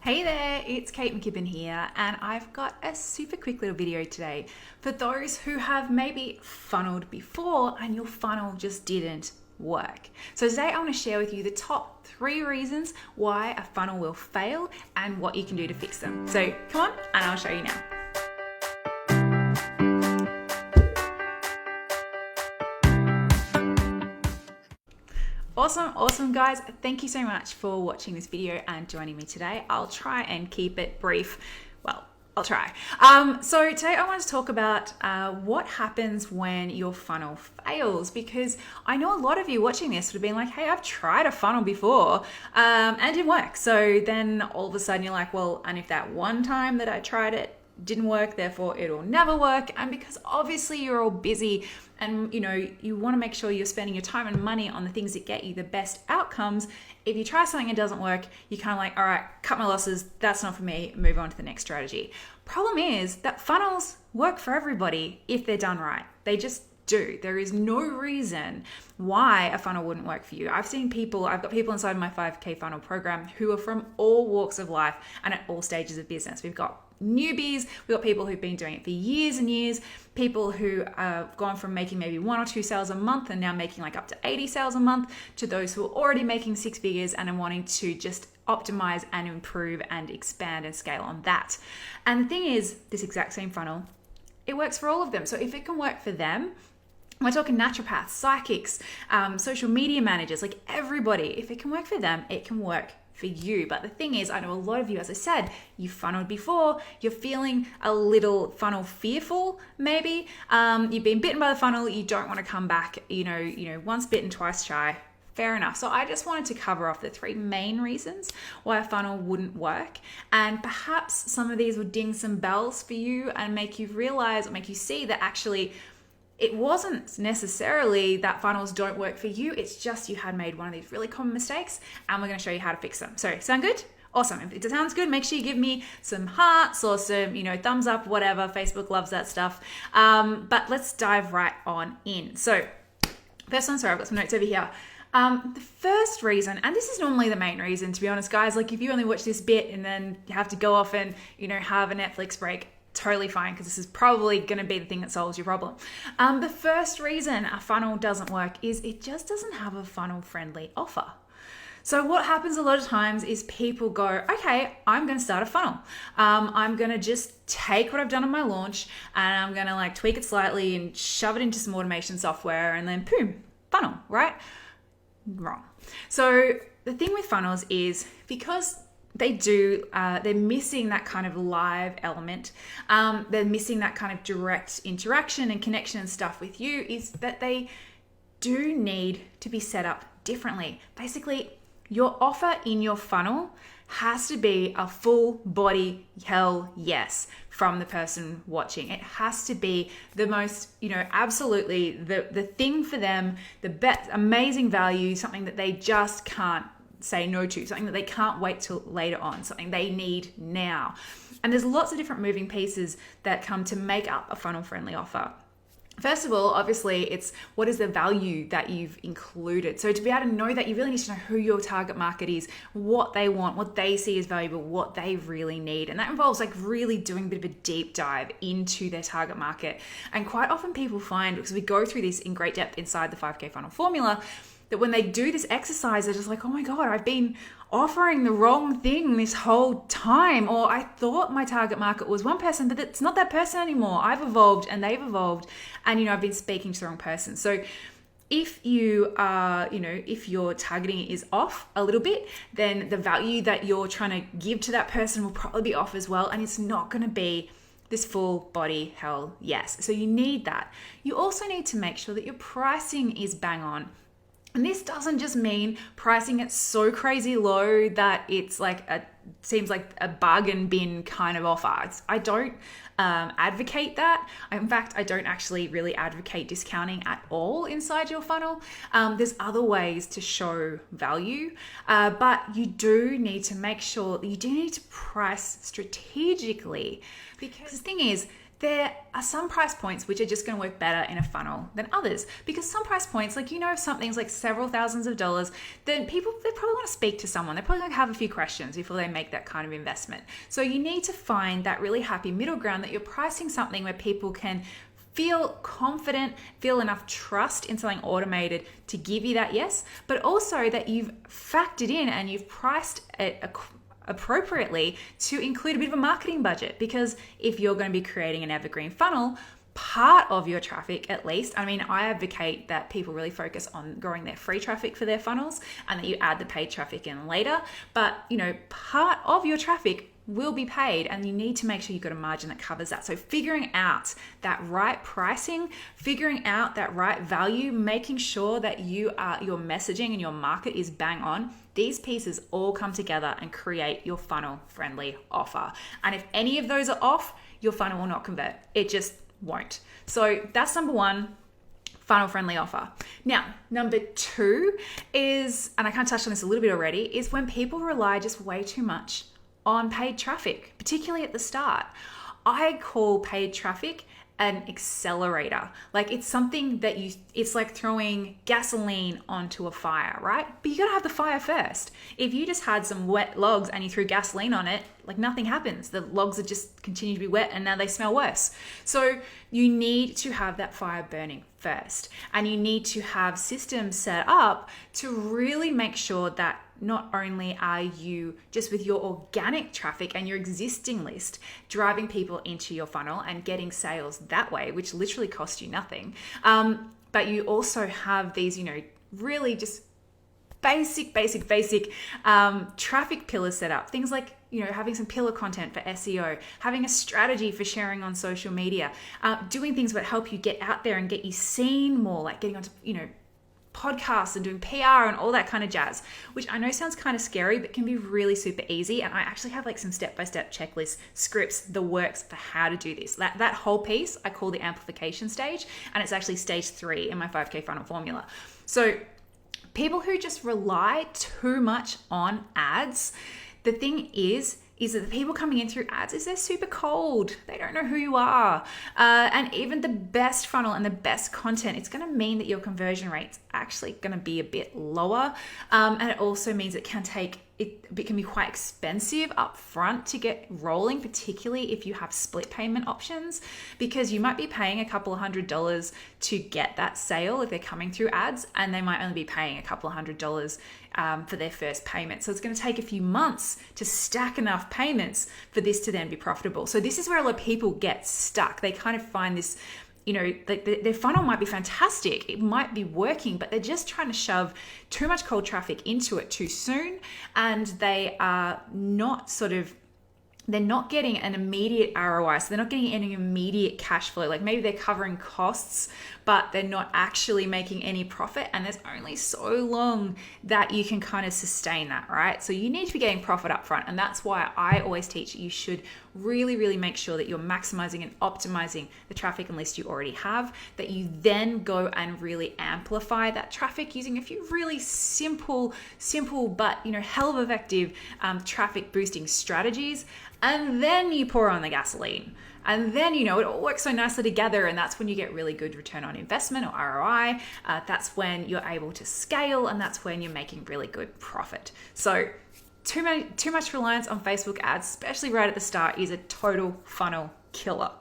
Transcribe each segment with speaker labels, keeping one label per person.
Speaker 1: Hey there, it's Kate McKibben here, and I've got a super quick little video today for those who have maybe funneled before and your funnel just didn't work. So today I want to share with you the top 3 reasons why a funnel will fail and what you can do to fix them. So come on, and I'll show you now. Awesome guys. Thank you so much for watching this video and joining me today. I'll try and keep it brief. Well, I'll try. So today I want to talk about what happens when your funnel fails, because I know a lot of you watching this would have been like, hey, I've tried a funnel before and it didn't work. So then all of a sudden you're like, well, and if that one time that I tried it didn't work, therefore it'll never work. And because obviously you're all busy and you want to make sure you're spending your time and money on the things that get you the best outcomes, if you try something and it doesn't work, you're kind of like, all right, cut my losses, that's not for me, move on to the next strategy. Problem is that funnels work for everybody if they're done right. They just do. There is no reason why a funnel wouldn't work for you. I've got people inside my 5K funnel program who are from all walks of life and at all stages of business. We've got newbies, we've got people who've been doing it for years and years, people who have gone from making maybe 1 or 2 sales a month and now making like up to 80 sales a month, to those who are already making 6 figures and are wanting to just optimize and improve and expand and scale on that. And the thing is, this exact same funnel, it works for all of them. So if it can work for them, we're talking naturopaths, psychics, social media managers, like everybody, if it can work for them, it can work for you. But the thing is, I know a lot of you, as I said, you funneled before, you're feeling a little funnel fearful, maybe. You've been bitten by the funnel, you don't want to come back, once bitten, twice shy. Fair enough. So I just wanted to cover off the 3 main reasons why a funnel wouldn't work. And perhaps some of these will ding some bells for you and make you realize or make you see that actually it wasn't necessarily that funnels don't work for you. It's just you had made one of these really common mistakes, and we're going to show you how to fix them. So sound good? Awesome. If it sounds good, make sure you give me some hearts or some, thumbs up, whatever. Facebook loves that stuff. But let's dive right on in. So first one, sorry, I've got some notes over here. The first reason, and this is normally the main reason, to be honest, guys, like if you only watch this bit and then you have to go off and, have a Netflix break, totally fine, because this is probably going to be the thing that solves your problem. The first reason a funnel doesn't work is it just doesn't have a funnel-friendly offer. So what happens a lot of times is people go, okay, I'm going to start a funnel. I'm going to just take what I've done on my launch and I'm going to tweak it slightly and shove it into some automation software and then boom, funnel, right? Wrong. So the thing with funnels is because they're missing that kind of live element. They're missing that kind of direct interaction and connection and stuff with you, is that they do need to be set up differently. Basically, your offer in your funnel has to be a full body hell yes from the person watching. It has to be the most, absolutely the thing for them, the best, amazing value, something that they just can't say no to, something that they can't wait till later on, something they need now. And there's lots of different moving pieces that come to make up a funnel-friendly offer. First of all, obviously, it's what is the value that you've included. So to be able to know that, you really need to know who your target market is, what they want, what they see as valuable, what they really need. And that involves really doing a bit of a deep dive into their target market. And quite often people find, because we go through this in great depth inside the 5K funnel formula, that when they do this exercise, they're just like, oh my God, I've been offering the wrong thing this whole time. Or I thought my target market was one person, but it's not that person anymore. I've evolved and they've evolved. And, I've been speaking to the wrong person. So if you are, if your targeting is off a little bit, then the value that you're trying to give to that person will probably be off as well. And it's not going to be this full body hell yes. So you need that. You also need to make sure that your pricing is bang on. And this doesn't just mean pricing it so crazy low that it's seems like a bargain bin kind of offer. I don't advocate that. In fact, I don't actually really advocate discounting at all inside your funnel. There's other ways to show value, but you do need to make sure that you do need to price strategically, because the thing is, there are some price points which are just going to work better in a funnel than others, because some price points, like, if something's like several thousands of dollars, then they probably want to speak to someone. They're probably going to have a few questions before they make that kind of investment. So you need to find that really happy middle ground, that you're pricing something where people can feel confident, feel enough trust in something automated to give you that yes, but also that you've factored in and you've priced it appropriately to include a bit of a marketing budget. Because if you're going to be creating an evergreen funnel, part of your traffic, at least, I advocate that people really focus on growing their free traffic for their funnels and that you add the paid traffic in later. But, part of your traffic will be paid, and you need to make sure you've got a margin that covers that. So figuring out that right pricing, figuring out that right value, making sure that your messaging and your market is bang on. These pieces all come together and create your funnel friendly offer. And if any of those are off, your funnel will not convert. It just won't. So that's number one. Funnel friendly offer. Now, number two is, and I kind of touched on this a little bit already, is when people rely just way too much on paid traffic, particularly at the start. I call paid traffic an accelerator. Like, it's something that it's like throwing gasoline onto a fire, right? But you gotta have the fire first. If you just had some wet logs and you threw gasoline on it, like, nothing happens. The logs are just continue to be wet and now they smell worse. So you need to have that fire burning first. And you need to have systems set up to really make sure that not only are you just with your organic traffic and your existing list driving people into your funnel and getting sales that way, which literally costs you nothing, but you also have these, really just basic traffic pillars set up. Things like, having some pillar content for SEO, having a strategy for sharing on social media, doing things that help you get out there and get you seen more, like getting onto, podcasts and doing PR and all that kind of jazz, which I know sounds kind of scary, but can be really super easy. And I actually have like some step-by-step checklists, scripts, the works for how to do this. That whole piece I call the amplification stage, and it's actually stage 3 in my 5K funnel formula. So people who just rely too much on ads, the thing is that the people coming in through ads they're super cold. They don't know who you are. And even the best funnel and the best content, it's going to mean that your conversion rate's actually going to be a bit lower. And it also means it can be quite expensive up front to get rolling, particularly if you have split payment options, because you might be paying a couple of $100s to get that sale if they're coming through ads, and they might only be paying a couple of $100s for their first payment. So it's going to take a few months to stack enough payments for this to then be profitable. So this is where a lot of people get stuck. They kind of find this, their funnel might be fantastic. It might be working, but they're just trying to shove too much cold traffic into it too soon. And they are they're not getting an immediate ROI. So they're not getting any immediate cash flow. Like maybe they're covering costs, but they're not actually making any profit. And there's only so long that you can kind of sustain that, right? So you need to be getting profit up front. And that's why I always teach you should really, really make sure that you're maximizing and optimizing the traffic and list you already have, that you then go and really amplify that traffic using a few really simple, but, hell of effective traffic boosting strategies. And then you pour on the gasoline. And then, it all works so nicely together. And that's when you get really good return on investment or ROI. That's when you're able to scale. And that's when you're making really good profit. So too much reliance on Facebook ads, especially right at the start, is a total funnel killer.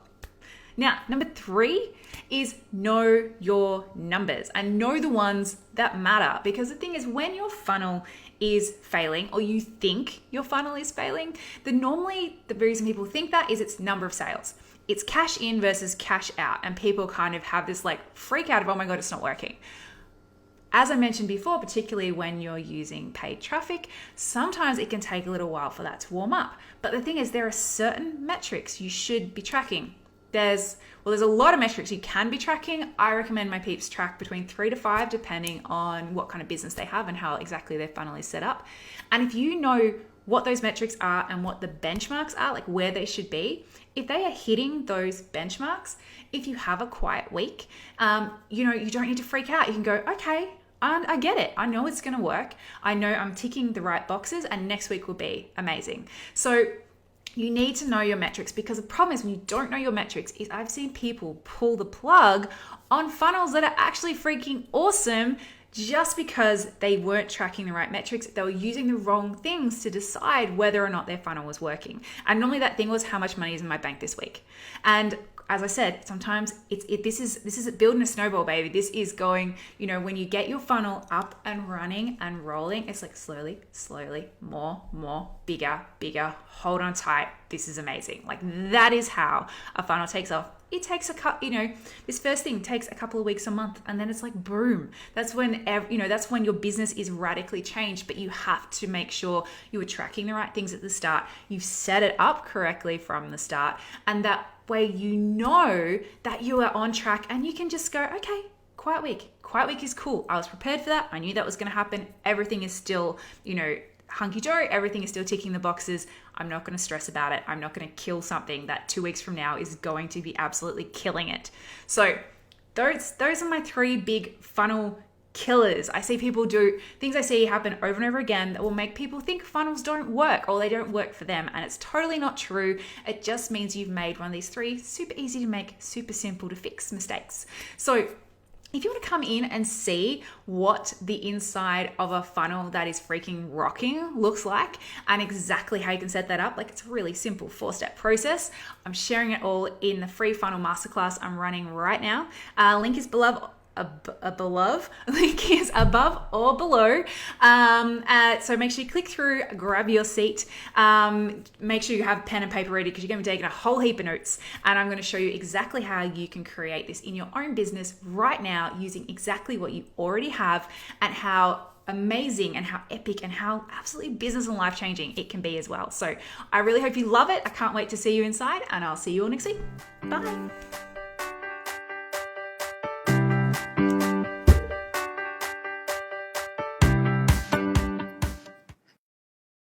Speaker 1: Now, number 3 is know your numbers and know the ones that matter. Because the thing is, when your funnel is failing, or you think your funnel is failing, then normally the reason people think that is it's number of sales. It's cash in versus cash out. And people kind of have this like freak out of, oh my God, it's not working. As I mentioned before, particularly when you're using paid traffic, sometimes it can take a little while for that to warm up. But the thing is, there are certain metrics you should be tracking. There's a lot of metrics you can be tracking. I recommend my peeps track between 3 to 5, depending on what kind of business they have and how exactly their funnel is set up. And if you know what those metrics are and what the benchmarks are, like where they should be, if they are hitting those benchmarks, if you have a quiet week, you don't need to freak out. You can go, okay, I get it. I know it's going to work. I know I'm ticking the right boxes, and next week will be amazing. So You need to know your metrics, because the problem is when you don't know your metrics is I've seen people pull the plug on funnels that are actually freaking awesome just because they weren't tracking the right metrics. They were using the wrong things to decide whether or not their funnel was working. And normally that thing was, how much money is in my bank this week? And as I said, sometimes this is building a snowball, baby. This is going, when you get your funnel up and running and rolling, it's like slowly, more, bigger, hold on tight. This is amazing. Like, that is how a funnel takes off. It takes this first thing takes a couple of weeks, a month, and then it's like boom. That's when that's when your business is radically changed. But you have to make sure you are tracking the right things at the start. You've set it up correctly from the start, and that way you know that you are on track, and you can just go, okay, quiet week. Quiet week is cool. I was prepared for that. I knew that was going to happen. Everything is still, hunky-dory. Everything is still ticking the boxes. I'm not going to stress about it. I'm not going to kill something that 2 weeks from now is going to be absolutely killing it. So those are my 3 big funnel killers. I see people do things, I see happen over and over again that will make people think funnels don't work, or they don't work for them. And it's totally not true. It just means you've made one of these 3 super easy to make, super simple to fix mistakes. So if you want to come in and see what the inside of a funnel that is freaking rocking looks like, and exactly how you can set that up, like, it's a really simple 4-step process. I'm sharing it all in the free funnel masterclass I'm running right now. Link is link is above or below. So make sure you click through, grab your seat. Make sure you have pen and paper ready, because you're going to be taking a whole heap of notes. And I'm going to show you exactly how you can create this in your own business right now, using exactly what you already have, and how amazing and how epic and how absolutely business and life changing it can be as well. So I really hope you love it. I can't wait to see you inside, and I'll see you all next week. Bye.